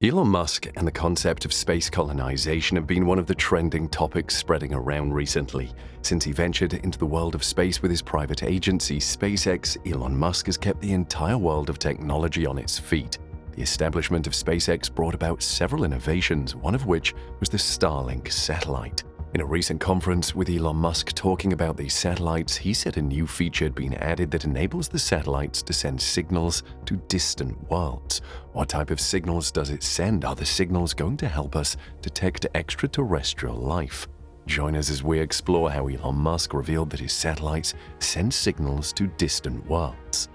Elon Musk and the concept of space colonization have been one of the trending topics spreading around recently. Since he ventured into the world of space with his private agency, SpaceX, Elon Musk has kept the entire world of technology on its feet. The establishment of SpaceX brought about several innovations, one of which was the Starlink satellite. In a recent conference with Elon Musk talking about these satellites, he said a new feature had been added that enables the satellites to send signals to distant worlds. What type of signals does it send? Are the signals going to help us detect extraterrestrial life? Join us as we explore how Elon Musk revealed that his satellites send signals to distant worlds.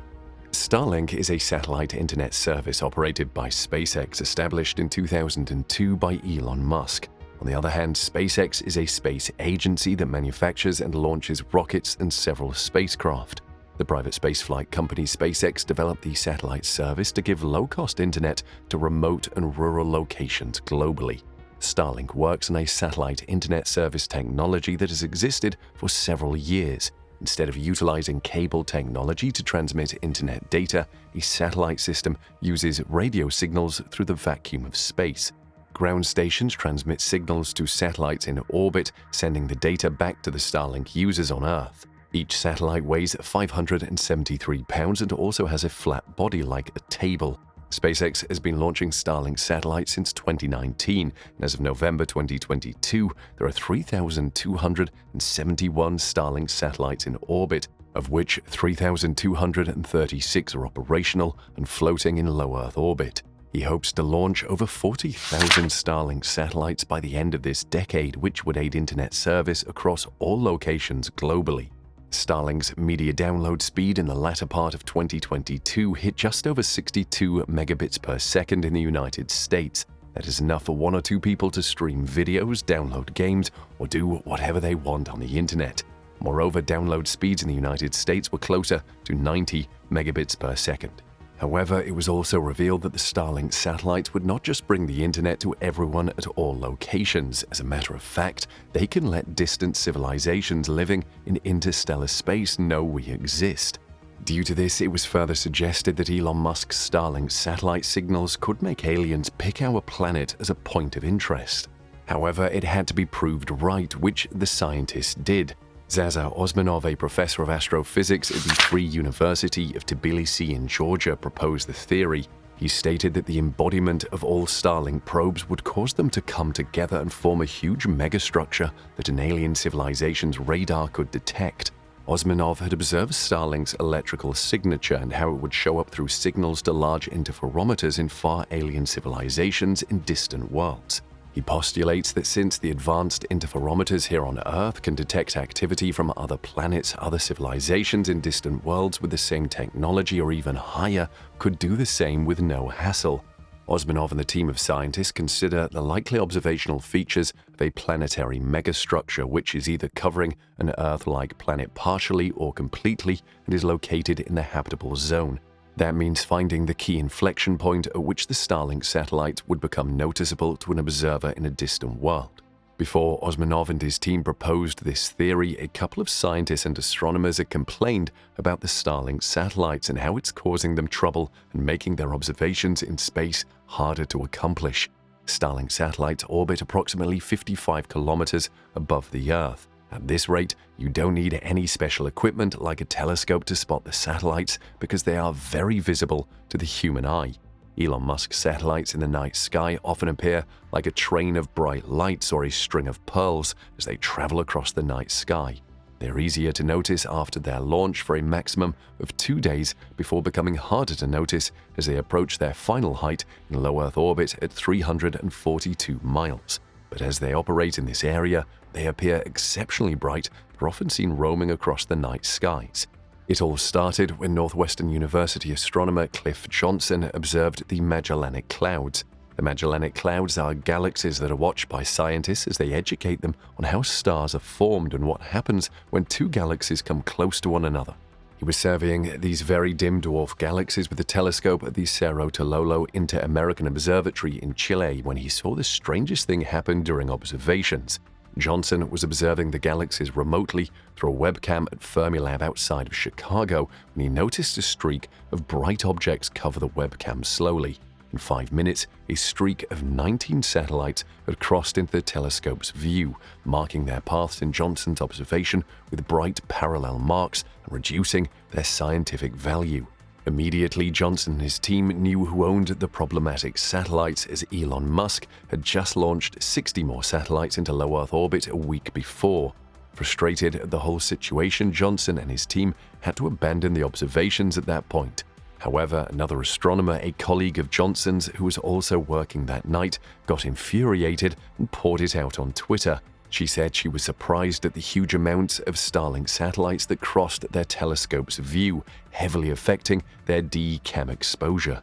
Starlink is a satellite internet service operated by SpaceX, established in 2002 by Elon Musk. On the other hand, SpaceX is a space agency that manufactures and launches rockets and several spacecraft. The private spaceflight company SpaceX developed the satellite service to give low-cost internet to remote and rural locations globally. Starlink works on a satellite internet service technology that has existed for several years. Instead of utilizing cable technology to transmit internet data, a satellite system uses radio signals through the vacuum of space. Ground stations transmit signals to satellites in orbit, sending the data back to the Starlink users on Earth. Each satellite weighs 573 pounds and also has a flat body like a table. SpaceX has been launching Starlink satellites since 2019, and as of November 2022, there are 3,271 Starlink satellites in orbit, of which 3,236 are operational and floating in low Earth orbit. He hopes to launch over 40,000 Starlink satellites by the end of this decade, which would aid internet service across all locations globally. Starlink's media download speed in the latter part of 2022 hit just over 62 megabits per second in the United States. That is enough for one or two people to stream videos, download games, or do whatever they want on the internet. Moreover, download speeds in the United States were closer to 90 megabits per second. However, it was also revealed that the Starlink satellites would not just bring the internet to everyone at all locations. As a matter of fact, they can let distant civilizations living in interstellar space know we exist. Due to this, it was further suggested that Elon Musk's Starlink satellite signals could make aliens pick our planet as a point of interest. However, it had to be proved right, which the scientists did. Zaza Osmanov, a professor of astrophysics at the Free University of Tbilisi in Georgia, proposed the theory. He stated that the embodiment of all Starlink probes would cause them to come together and form a huge megastructure that an alien civilization's radar could detect. Osmanov had observed Starlink's electrical signature and how it would show up through signals to large interferometers in far alien civilizations in distant worlds. He postulates that since the advanced interferometers here on Earth can detect activity from other planets, other civilizations in distant worlds with the same technology or even higher could do the same with no hassle. Osmanov and the team of scientists consider the likely observational features of a planetary megastructure which is either covering an Earth-like planet partially or completely and is located in the habitable zone. That means finding the key inflection point at which the Starlink satellite would become noticeable to an observer in a distant world. Before Osmanov and his team proposed this theory, a couple of scientists and astronomers had complained about the Starlink satellites and how it's causing them trouble and making their observations in space harder to accomplish. Starlink satellites orbit approximately 55 kilometers above the Earth. At this rate, you don't need any special equipment like a telescope to spot the satellites because they are very visible to the human eye. Elon Musk's satellites in the night sky often appear like a train of bright lights or a string of pearls as they travel across the night sky. They're easier to notice after their launch for a maximum of 2 days before becoming harder to notice as they approach their final height in low Earth orbit at 342 miles. But as they operate in this area, they appear exceptionally bright. They're often seen roaming across the night skies. It all started when Northwestern University astronomer Cliff Johnson observed the Magellanic Clouds. The Magellanic Clouds are galaxies that are watched by scientists as they educate them on how stars are formed and what happens when two galaxies come close to one another. He was surveying these very dim dwarf galaxies with a telescope at the Cerro Tololo Inter-American Observatory in Chile when he saw the strangest thing happen during observations. Johnson was observing the galaxies remotely through a webcam at Fermilab outside of Chicago when he noticed a streak of bright objects cover the webcam slowly. In 5 minutes, a streak of 19 satellites had crossed into the telescope's view, marking their paths in Johnson's observation with bright parallel marks and reducing their scientific value. Immediately, Johnson and his team knew who owned the problematic satellites, as Elon Musk had just launched 60 more satellites into low Earth orbit a week before. Frustrated at the whole situation, Johnson and his team had to abandon the observations at that point. However, another astronomer, a colleague of Johnson's who was also working that night, got infuriated and poured it out on Twitter. She said she was surprised at the huge amounts of Starlink satellites that crossed their telescope's view, heavily affecting their DE-cam exposure.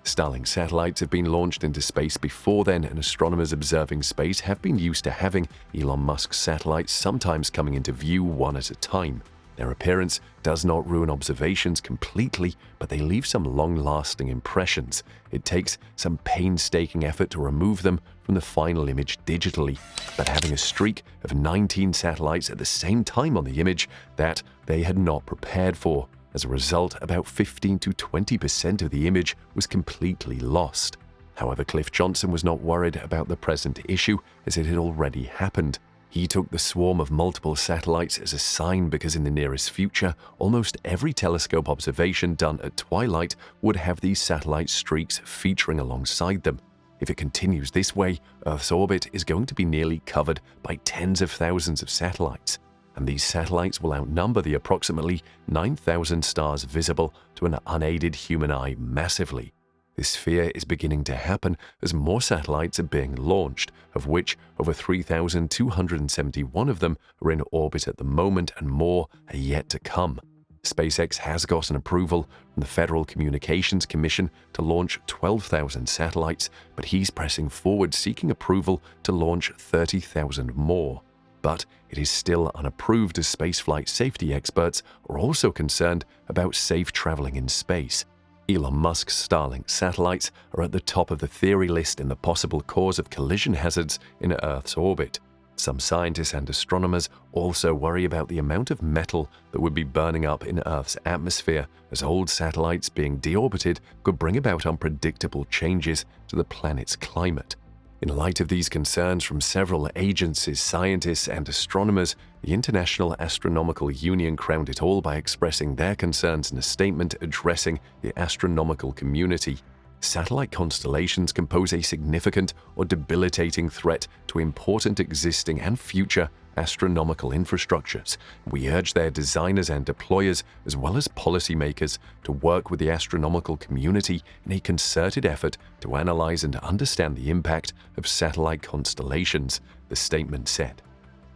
Starlink satellites have been launched into space before then, and astronomers observing space have been used to having Elon Musk's satellites sometimes coming into view one at a time. Their appearance does not ruin observations completely, but they leave some long-lasting impressions. It takes some painstaking effort to remove them from the final image digitally, but having a streak of 19 satellites at the same time on the image, that they had not prepared for. As a result, about 15 to 20% of the image was completely lost. However, Cliff Johnson was not worried about the present issue, as it had already happened. He took the swarm of multiple satellites as a sign, because in the nearest future, almost every telescope observation done at twilight would have these satellite streaks featuring alongside them. If it continues this way, Earth's orbit is going to be nearly covered by tens of thousands of satellites, and these satellites will outnumber the approximately 9,000 stars visible to an unaided human eye massively. This fear is beginning to happen as more satellites are being launched, of which over 3,271 of them are in orbit at the moment, and more are yet to come. SpaceX has gotten approval from the Federal Communications Commission to launch 12,000 satellites, but he's pressing forward seeking approval to launch 30,000 more. But it is still unapproved, as spaceflight safety experts are also concerned about safe traveling in space. Elon Musk's Starlink satellites are at the top of the theory list in the possible cause of collision hazards in Earth's orbit. Some scientists and astronomers also worry about the amount of metal that would be burning up in Earth's atmosphere, as old satellites being deorbited could bring about unpredictable changes to the planet's climate. In light of these concerns from several agencies, scientists, and astronomers, the International Astronomical Union crowned it all by expressing their concerns in a statement addressing the astronomical community. Satellite constellations can pose a significant or debilitating threat to important existing and future astronomical infrastructures. We urge their designers and deployers, as well as policymakers, to work with the astronomical community in a concerted effort to analyze and understand the impact of satellite constellations, the statement said.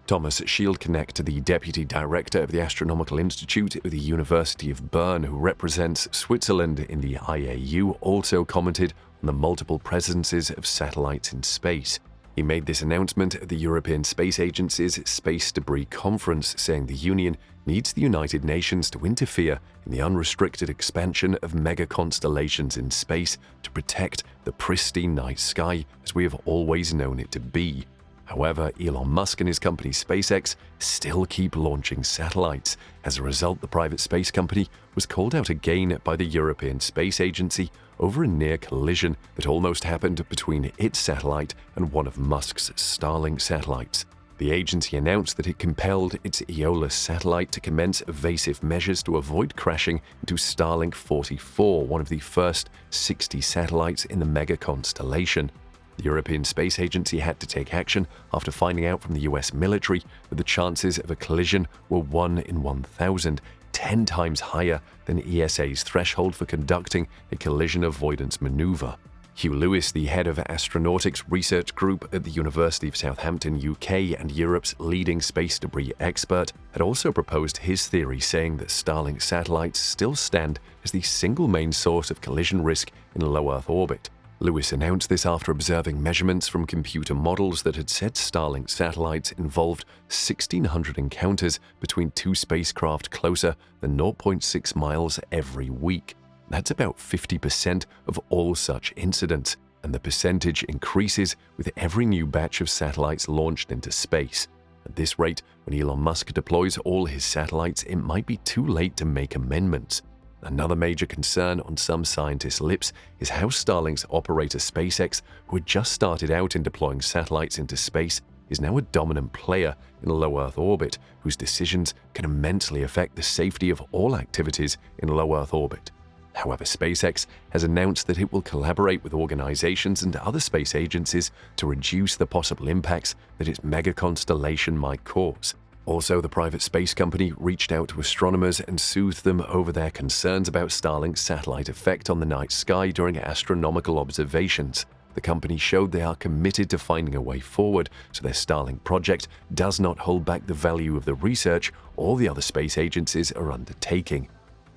Thomas Shieldknecht, the deputy director of the Astronomical Institute at the University of Bern, who represents Switzerland in the IAU, also commented on the multiple presences of satellites in space. He made this announcement at the European Space Agency's Space Debris Conference, saying the Union needs the United Nations to interfere in the unrestricted expansion of mega-constellations in space to protect the pristine night sky as we have always known it to be. However, Elon Musk and his company SpaceX still keep launching satellites. As a result, the private space company was called out again by the European Space Agency over a near collision that almost happened between its satellite and one of Musk's Starlink satellites. The agency announced that it compelled its Aeolus satellite to commence evasive measures to avoid crashing into Starlink 44, one of the first 60 satellites in the mega constellation. The European Space Agency had to take action after finding out from the US military that the chances of a collision were 1 in 1,000, 10 times higher than ESA's threshold for conducting a collision avoidance maneuver. Hugh Lewis, the head of Astronautics Research Group at the University of Southampton, UK, and Europe's leading space debris expert, had also proposed his theory, saying that Starlink satellites still stand as the single main source of collision risk in low Earth orbit. Lewis announced this after observing measurements from computer models that had said Starlink satellites involved 1,600 encounters between two spacecraft closer than 0.6 miles every week. That's about 50% of all such incidents, and the percentage increases with every new batch of satellites launched into space. At this rate, when Elon Musk deploys all his satellites, it might be too late to make amendments. Another major concern on some scientists' lips is how Starlink's operator SpaceX, who had just started out in deploying satellites into space, is now a dominant player in low Earth orbit, whose decisions can immensely affect the safety of all activities in low Earth orbit. However, SpaceX has announced that it will collaborate with organizations and other space agencies to reduce the possible impacts that its mega constellation might cause. Also, the private space company reached out to astronomers and soothed them over their concerns about Starlink's satellite effect on the night sky during astronomical observations. The company showed they are committed to finding a way forward, so their Starlink project does not hold back the value of the research all the other space agencies are undertaking.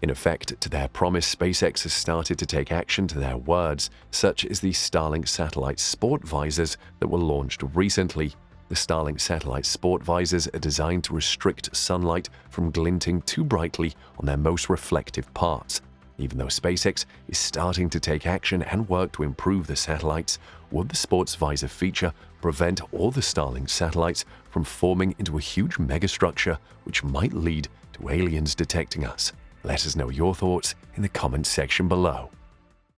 In effect, to their promise, SpaceX has started to take action to their words, such as the Starlink satellite sport visors that were launched recently. The Starlink satellite sport visors are designed to restrict sunlight from glinting too brightly on their most reflective parts. Even though SpaceX is starting to take action and work to improve the satellites, would the sports visor feature prevent all the Starlink satellites from forming into a huge megastructure which might lead to aliens detecting us? Let us know your thoughts in the comments section below.